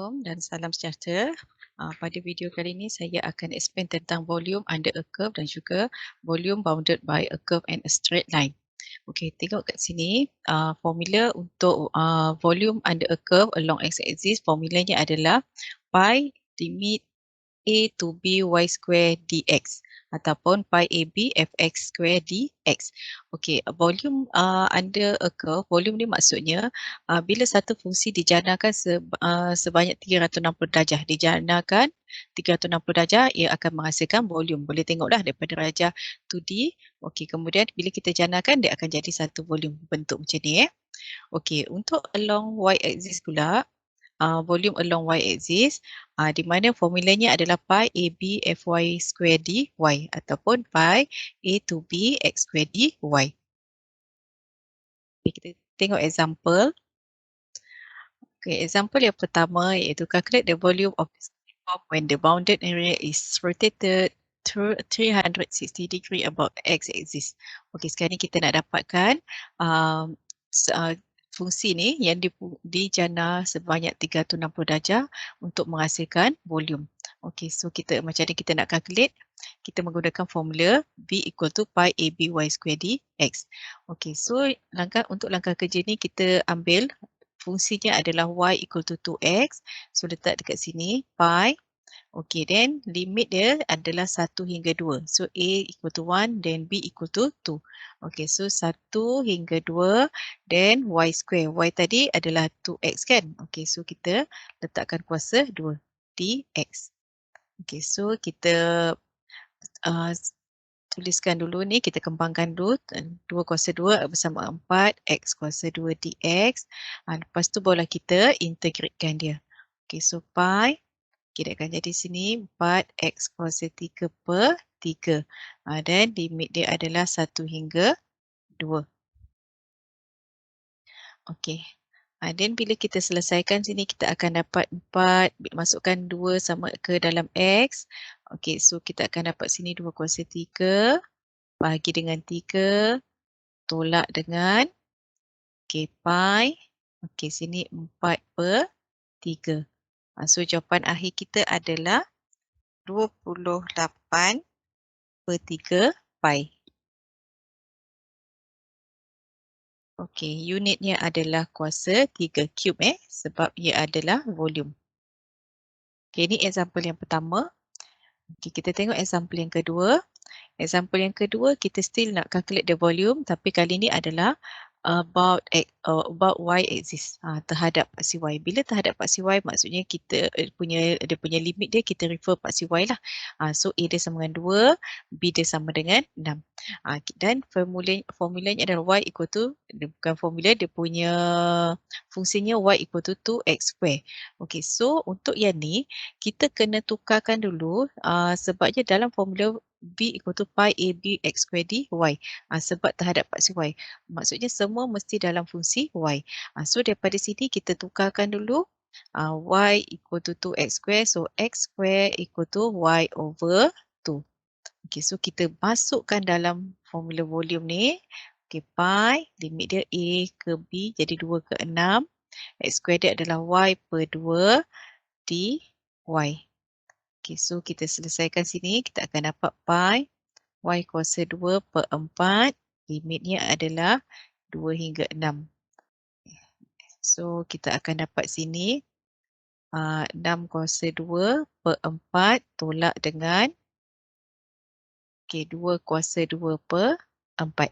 Assalamualaikum dan salam sejahtera. Pada video kali ini saya akan explain tentang volume under a curve dan juga volume bounded by a curve and a straight line. Okey, tengok kat sini formula untuk volume under a curve along x-axis, formulanya adalah pi limit a to b y square dx ataupun pi AB fx square dx. Okey, volume under a curve, volume ni maksudnya bila satu fungsi dijanakan sebanyak 360 darjah, dijanakan 360 darjah, ia akan menghasilkan volume. Boleh tengok dah daripada darjah 2D. Okey, kemudian bila kita janakan, dia akan jadi satu volume bentuk macam ni. Okey, untuk along y-axis pula, volume along y-axis, di mana formulanya adalah pi AB Fy square dy ataupun pi A to B x square dy. Okay, kita tengok example. Okay, example yang pertama iaitu calculate the volume of the form when the bounded area is rotated 360 degree about x-axis. Okay, sekarang ni kita nak dapatkan fungsi ni yang dijana sebanyak 360 darjah untuk menghasilkan volume. Okey, so kita macam ni kita nak calculate, kita menggunakan formula V equal to pi AB y square dx. Okey, so untuk langkah kerja ni kita ambil fungsinya adalah y equal to 2x. So letak dekat sini pi. Okey, then limit dia adalah 1 hingga 2. So A equal to 1, then B equal to 2. Okey, so 1 hingga 2, then Y square. Y tadi adalah 2X kan? Okey, so kita letakkan kuasa 2, dx. Okey, so kita tuliskan dulu ni, kita kembangkan dulu. 2 kuasa 2 bersama 4, X kuasa 2 dx. Lepas tu barulah kita integratekan dia. Okey, so pi. Okay, dia akan jadi sini 4x kuasa 3 per 3. Dan limit dia adalah 1 hingga 2. Okey. Dan bila kita selesaikan sini, kita akan dapat 4. Masukkan 2 sama ke dalam x. Okey, so kita akan dapat sini 2 kuasa 3. Bahagi dengan 3. Tolak dengan pi. Okey, sini 4 per 3. So jawapan akhir kita adalah 28 per 3 pi. Okey, unitnya adalah kuasa 3 cube sebab ia adalah volume. Okey, ini example yang pertama. Okey, kita tengok example yang kedua. Example yang kedua, kita still nak calculate the volume tapi kali ini adalah about y-axis, terhadap paksi y. Bila terhadap paksi y maksudnya kita dia punya limit dia kita refer paksi y lah. So A dia sama dengan 2, B dia sama dengan 6. Dan formulanya adalah y equal to, bukan formula, dia punya fungsinya y equal to 2x square. Okay, so untuk yang ni kita kena tukarkan dulu sebabnya dalam formula V equal to pi AB x square dy. Sebab terhadap paksi y. Maksudnya semua mesti dalam fungsi y. So daripada sini kita tukarkan dulu y equal to 2x square. So x square equal to y over 2. Okay, so kita masukkan dalam formula volume ni. Okay, pi, limit dia a ke b jadi 2 ke 6. X square dia adalah y per 2 dy. Okay, so kita selesaikan sini, kita akan dapat pi y kuasa 2 per 4, limitnya adalah 2 hingga 6. So kita akan dapat sini 6 kuasa 2 per 4 tolak dengan 2 kuasa 2 per 4.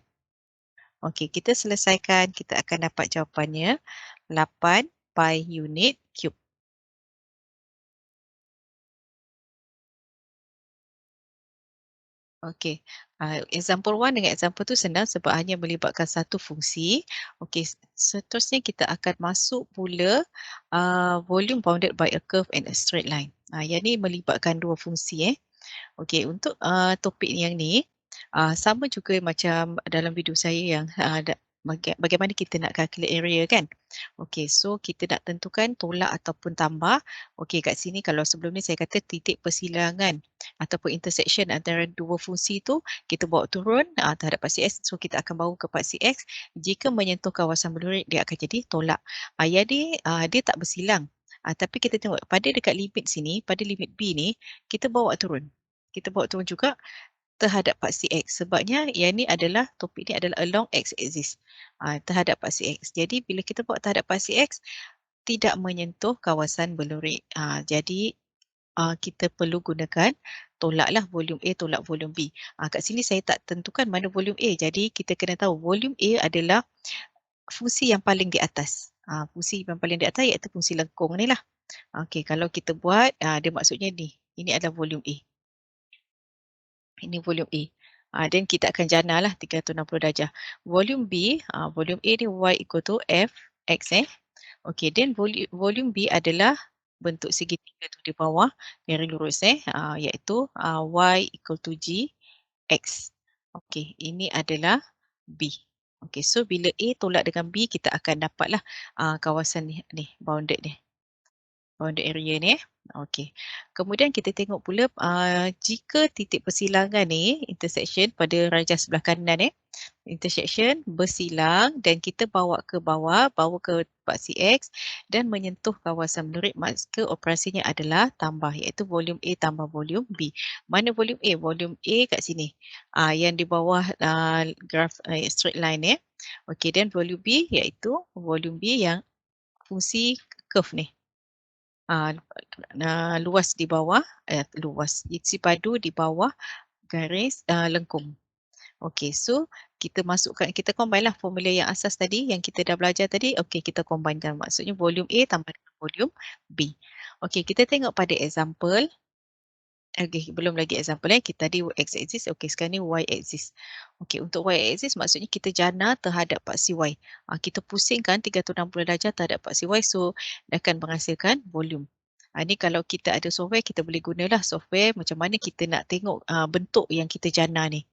Okey, kita selesaikan, kita akan dapat jawapannya 8 pi unit cube. Okey, example 1 dengan example tu senang sebab hanya melibatkan satu fungsi. Okey, seterusnya kita akan masuk pula volume bounded by a curve and a straight line. Yang ni melibatkan dua fungsi. Okey, untuk topik yang ni sama juga macam dalam video saya yang bagaimana kita nak calculate area kan. Okey, so kita nak tentukan tolak ataupun tambah. Okey, kat sini kalau sebelum ni saya kata titik persilangan ataupun intersection antara dua fungsi tu kita bawa turun terhadap paksi x. So kita akan bawa ke paksi x. Jika menyentuh kawasan berlurit dia akan jadi tolak. Yang ni dia tak bersilang. Tapi kita tengok pada dekat limit sini, pada limit B ni, kita bawa turun. Kita bawa turun juga terhadap paksi X. Sebabnya yang ni adalah, topik ni adalah along X axis. Terhadap paksi X. Jadi bila kita bawa terhadap paksi X, tidak menyentuh kawasan belurik. Jadi kita perlu gunakan tolaklah volume A tolak volume B. Kat sini saya tak tentukan mana volume A. Jadi kita kena tahu volume A adalah fungsi yang paling di atas. Fungsi yang paling di atas iaitu fungsi lengkung ni lah. Okey, kalau kita buat, dia maksudnya ni. Ini adalah volume A. Ini volume A. Dan kita akan jana lah 360 darjah. Volume B, volume A ni Y equal to F X Okey, then volume B adalah bentuk segitiga tu di bawah, garis lurus iaitu Y equal to G X. Okey, ini adalah B. Okey, so bila A tolak dengan B, kita akan dapatlah kawasan ni bounded ni. Bounded area ni. Okey. Kemudian kita tengok pula jika titik persilangan ni, intersection pada rajah sebelah kanan intersection bersilang dan kita bawa ke bawah, bawa ke paksi X dan menyentuh kawasan belurik, maka operasinya adalah tambah iaitu volume A tambah volume B. Mana volume A? Volume A kat sini. Yang di bawah graf straight line ni. Okey, dan volume B iaitu volume B yang fungsi curve ni. Luas di bawah, isi padu di bawah garis lengkung. Okey, so kita masukkan, kita combine lah formula yang asas tadi yang kita dah belajar tadi. Okey, kita combinekan. Maksudnya volume A tambah dengan volume B. Okey, kita tengok pada example. Okey, belum lagi example kita tadi X axis. Okey, sekarang ni Y axis. Okey, untuk Y axis maksudnya kita jana terhadap paksi Y. Kita pusingkan 360 darjah terhadap paksi Y, so akan menghasilkan volume. Ni kalau kita ada software, kita boleh gunalah software macam mana kita nak tengok bentuk yang kita jana ni.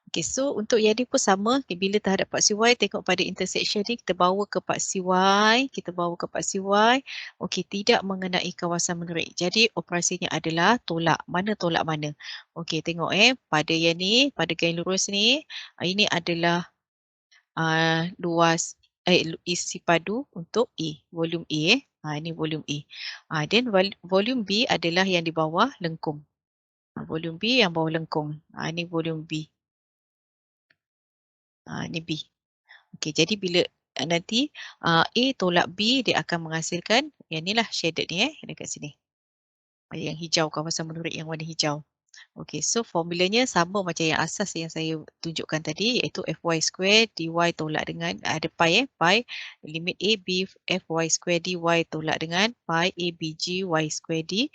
Okey, so untuk yang ni pun sama, bila terhadap paksi Y, tengok pada intersection ni, kita bawa ke paksi Y, okey, tidak mengenai kawasan belurik. Jadi operasinya adalah tolak. Mana tolak mana? Okey, tengok pada yang ni, pada garis lurus ni, ini adalah luas isi padu untuk A, volume A ini volume A. Then volume B adalah yang di bawah lengkung. Volume B yang bawah lengkung. Ini volume B. Ini B. Okey, jadi bila nanti A tolak B, dia akan menghasilkan yang ni lah shaded ni dekat sini. Yang hijau, kawasan belurik yang warna hijau. Okey, so formulanya sama macam yang asas yang saya tunjukkan tadi, iaitu Fy square dy tolak dengan ada pi pi limit A B Fy square dy tolak dengan pi A B G y square dy.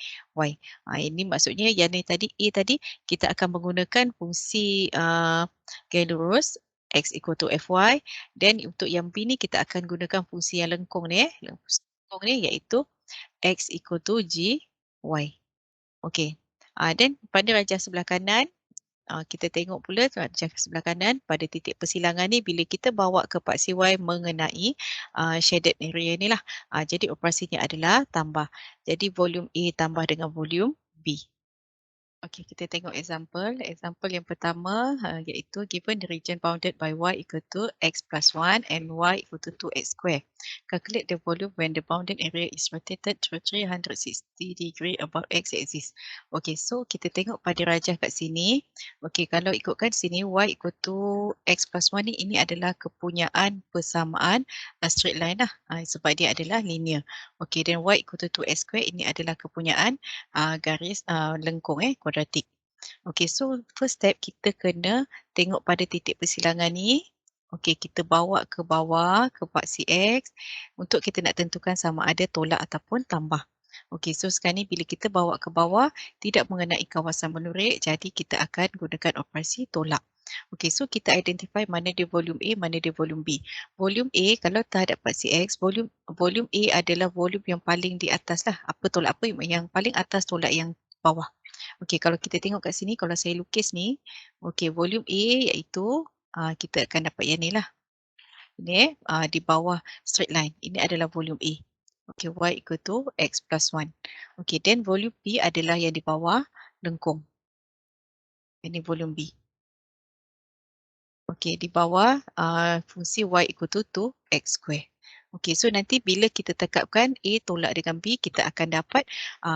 Ini maksudnya yang ni tadi A tadi kita akan menggunakan fungsi garis lurus X equal to Fy, dan untuk yang B ni kita akan gunakan fungsi yang lengkung ni lengkung ni iaitu X equal to G Y. Okey. Dan pada rajah sebelah kanan, kita tengok pula rajah sebelah kanan pada titik persilangan ni, bila kita bawa ke paksi Y mengenai shaded area ni lah. Jadi operasinya adalah tambah. Jadi volume A tambah dengan volume B. Okey, kita tengok example. Example yang pertama iaitu given the region bounded by y equal to x plus 1 and y equal to 2x square. Calculate the volume when the bounded area is rotated to 360 degree about x axis. Okey, so kita tengok pada rajah kat sini. Okey, kalau ikutkan sini y equal to x plus 1 ni, ini adalah kepunyaan persamaan straight line lah. Sebab dia adalah linear. Okey, dan y equal to 2x square, ini adalah kepunyaan garis lengkung kuadratik. Okey, so first step kita kena tengok pada titik persilangan ni. Okey, kita bawa ke bawah ke paksi X untuk kita nak tentukan sama ada tolak ataupun tambah. Okey, so sekarang ni bila kita bawa ke bawah tidak mengenai kawasan belurik, jadi kita akan gunakan operasi tolak. Okey, so kita identify mana dia volume A, mana dia volume B. Volume A kalau terhadap paksi X, volume A adalah volume yang paling di atas lah. Apa tolak apa yang paling atas tolak yang bawah. Okey, kalau kita tengok kat sini, kalau saya lukis ni, okey, volume A iaitu kita akan dapat yang ni lah. Ini di bawah straight line. Ini adalah volume A. Okey, Y equal to X plus 1. Okey, then volume B adalah yang di bawah lengkung. Ini volume B. Okey, di bawah fungsi Y equal to 2x square. Okey, so nanti bila kita tekapkan A tolak dengan B, kita akan dapat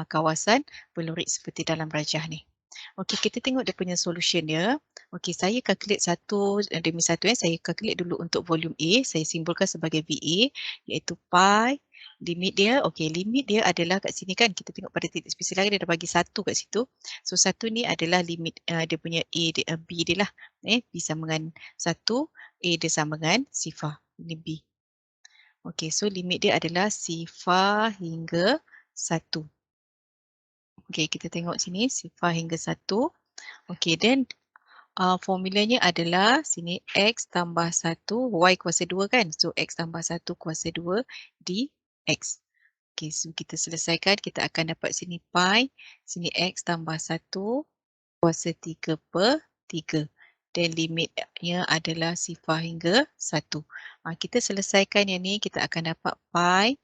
kawasan pelurit seperti dalam rajah ni. Okey, kita tengok dia punya solution dia. Okey, saya calculate satu demi satu. Saya calculate dulu untuk volume A. Saya simbolkan sebagai VA, iaitu pi. Limit dia, okey, limit dia adalah kat sini kan. Kita tengok pada titik spesial lain, dia dah bagi satu kat situ. So, satu ni adalah limit dia punya A, B dia lah. B sama dengan 1, A dia sama dengan sifar. Ini B. Okey, so limit dia adalah sifar hingga 1. Okey, kita tengok sini sifar hingga 1. Okey, then formulanya adalah sini X tambah 1, Y kuasa 2 kan? So, X tambah 1 kuasa 2 dx. Okey, so kita selesaikan, kita akan dapat sini pi, sini X tambah 1 kuasa 3 per 3. Dan limitnya adalah sifar hingga 1. Kita selesaikan yang ni, kita akan dapat pi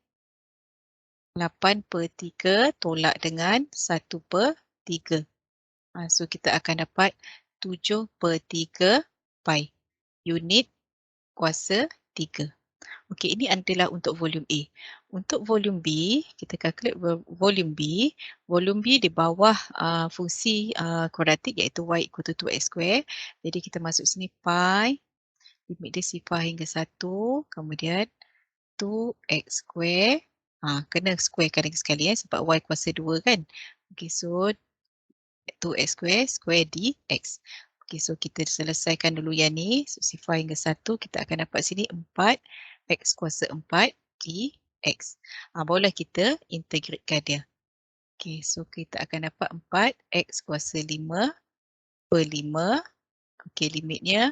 8 per 3 tolak dengan 1 per 3. So, kita akan dapat 7 per 3 pi. Unit kuasa 3. Okey, ini adalah untuk volume A. Untuk volume B, kita calculate volume B. Volume B di bawah fungsi kuadratik iaitu y equal to 2x square. Jadi kita masuk sini pi, limit dia sifar hingga 1, kemudian 2x square. Kena squarekan lagi sekali sebab y kuasa 2 kan. Okey, so 2x square, square dx. Okey, so kita selesaikan dulu yang ni. So, sifar hingga 1, kita akan dapat sini 4 x kuasa 4 dx. Barulah kita integratekan dia. Okey, so kita akan dapat 4 x kuasa 5 per 5. Okey, limitnya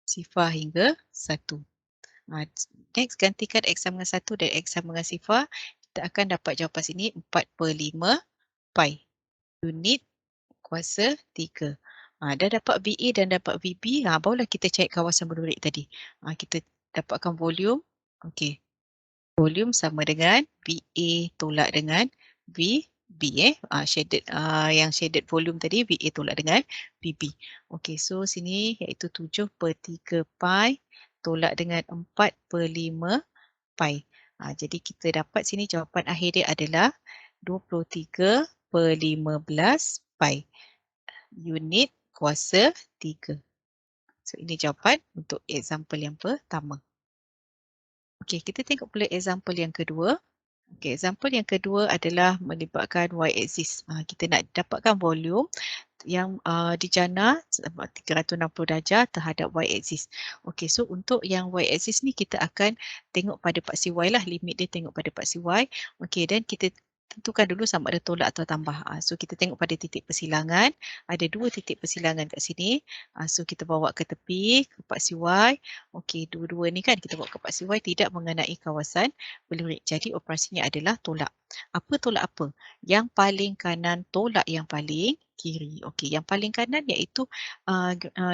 sifar hingga 1. Next, gantikan x sama dengan 1 dan x sama dengan sifar. Kita akan dapat jawapan sini 4 per 5 pi. Unit kuasa 3. Dah dapat VA dan dapat VB, barulah kita cari kawasan berlurit tadi. Kita dapatkan volume. Okey. Volume sama dengan VA tolak dengan VB. Shaded, yang shaded volume tadi, VA tolak dengan VB. Okey, so sini iaitu 7 per 3 pi tolak dengan 4 per 5 pi. Jadi kita dapat sini jawapan akhir dia adalah 23 per 15 pi. Unit kuasa 3. So, ini jawapan untuk example yang pertama. Okey, kita tengok pula example yang kedua. Okey, example yang kedua adalah melibatkan y-axis. Kita nak dapatkan volume yang dijana 360 darjah terhadap y-axis. Okey, so untuk yang y-axis ni kita akan tengok pada paksi y lah. Limit dia tengok pada paksi y. Okey, dan kita tentukan dulu sama ada tolak atau tambah. So kita tengok pada titik persilangan. Ada 2 titik persilangan kat sini. So kita bawa ke tepi, ke paksi y. Okey, dua-dua ni kan kita bawa ke paksi y tidak mengenai kawasan pelurit. Jadi operasinya adalah tolak. Apa tolak apa? Yang paling kanan tolak yang paling kiri. Okey, yang paling kanan iaitu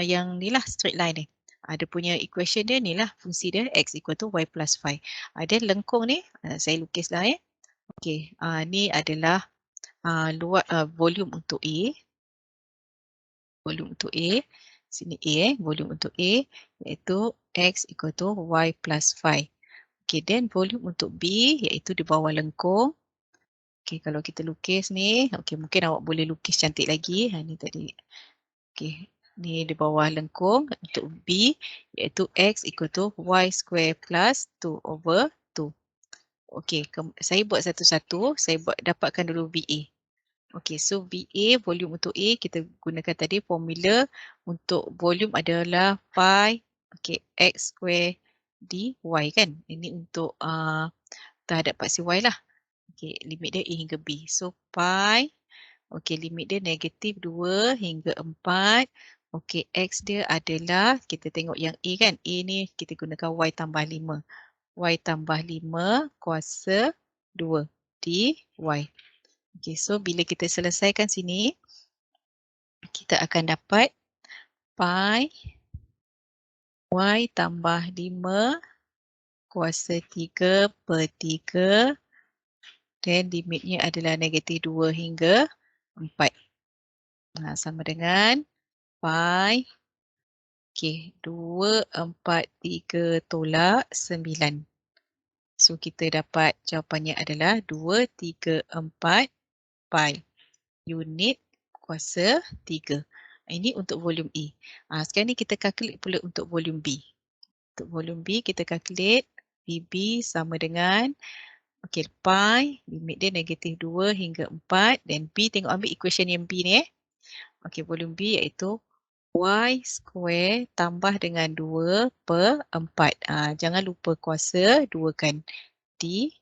yang ni lah straight line ni. Dia punya equation dia ni lah, fungsi dia x equal to y plus 5. Dan lengkung ni, saya lukislah Okey, ni adalah volume untuk A. Volume untuk A. Sini A volume untuk A iaitu x equal to y plus 5. Okey, then volume untuk B iaitu di bawah lengkung. Okey, kalau kita lukis ni, okey mungkin awak boleh lukis cantik lagi. Ni tadi. Okey, ni di bawah lengkung untuk B iaitu x equal to y square plus 2 over 2. Okey, saya buat satu-satu. Saya dapatkan dulu VA. Okey, so VA volume untuk A kita gunakan tadi formula untuk volume adalah pi x square dy kan. Ini untuk terhadap paksi y lah. Okey, limit dia A hingga B. So pi, okey limit dia negatif 2 hingga 4. Okey, x dia adalah, kita tengok yang A kan. A ni kita gunakan y tambah 5. Y tambah 5 kuasa 2 dy. Okey, so bila kita selesaikan sini, kita akan dapat pi y tambah 5 kuasa 3 per 3 dan limitnya adalah negatif 2 hingga 4. Sama dengan pi, okey, 2, 4, 3 tolak 9. So kita dapat jawapannya adalah 234 pi unit kuasa 3. Ini untuk volume E. Sekarang ni kita calculate pula untuk volume B. Untuk volume B kita calculate VB sama dengan pi, limit dia negatif 2 hingga 4 dan B tengok ambil equation yang B ni volume B iaitu Y square tambah dengan 2 per 4. Jangan lupa kuasa 2 kan dy.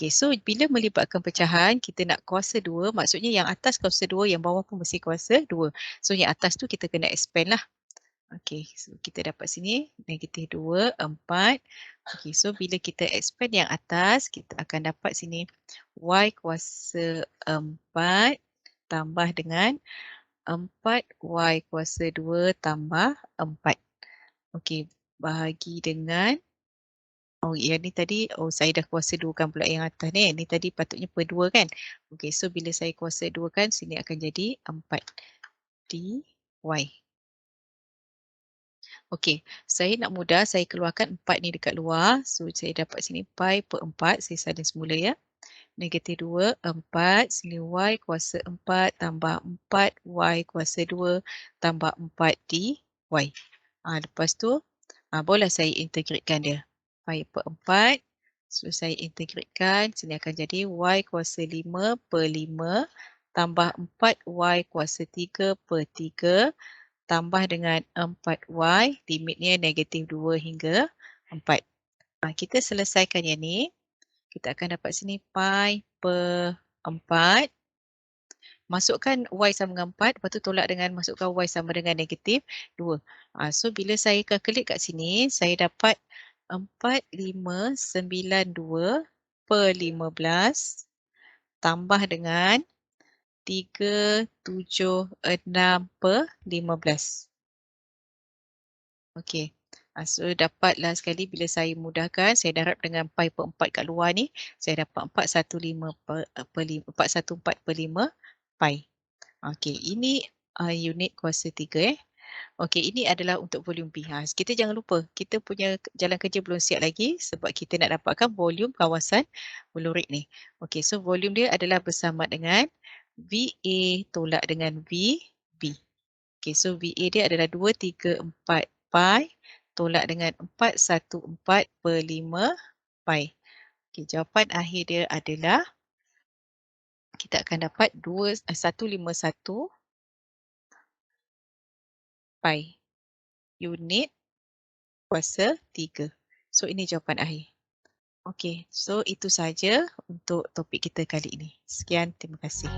So bila melibatkan pecahan, kita nak kuasa 2, maksudnya yang atas kuasa 2, yang bawah pun mesti kuasa 2. So yang atas tu kita kena expand lah. So kita dapat sini negatif 2, 4. So bila kita expand yang atas, kita akan dapat sini Y kuasa 4 tambah dengan 4Y kuasa 2 tambah 4. Bahagi dengan, yang ni tadi, saya dah kuasa 2 kan pula yang atas ni. Ni tadi patutnya per 2 kan. So bila saya kuasa 2 kan, sini akan jadi 4 dy. Saya nak mudah, saya keluarkan 4 ni dekat luar. So saya dapat sini pi per 4, saya salin semula ya. Negatif 2, 4, sini y kuasa 4 tambah 4y kuasa 2 tambah 4 dy. Lepas tu, boleh saya integratekan dia. Pi per 4, so saya integratekan, sini akan jadi y kuasa 5 per 5 tambah 4y kuasa 3 per 3 tambah dengan 4y, limitnya negatif 2 hingga 4. Kita selesaikan yang ni. Kita akan dapat sini pi per 4. Masukkan y sama dengan 4, lepas tu tolak dengan masukkan y sama dengan negatif 2. So bila saya calculate kat sini, saya dapat 4592 per 15 tambah dengan 376 per 15. So dapatlah sekali bila saya mudahkan, saya darab dengan pi per 4 kat luar ni, saya dapat 414 per 5 pi. Ini unit kuasa 3 ini adalah untuk volume B. Kita jangan lupa, kita punya jalan kerja belum siap lagi sebab kita nak dapatkan volume kawasan melurik ni. So volume dia adalah bersama dengan VA tolak dengan VB. So VA dia adalah 234 pi tolak dengan 414 per 5 pi. Jawapan akhir dia adalah kita akan dapat 151 pi unit kuasa 3. So ini jawapan akhir. So itu saja untuk topik kita kali ini. Sekian, terima kasih.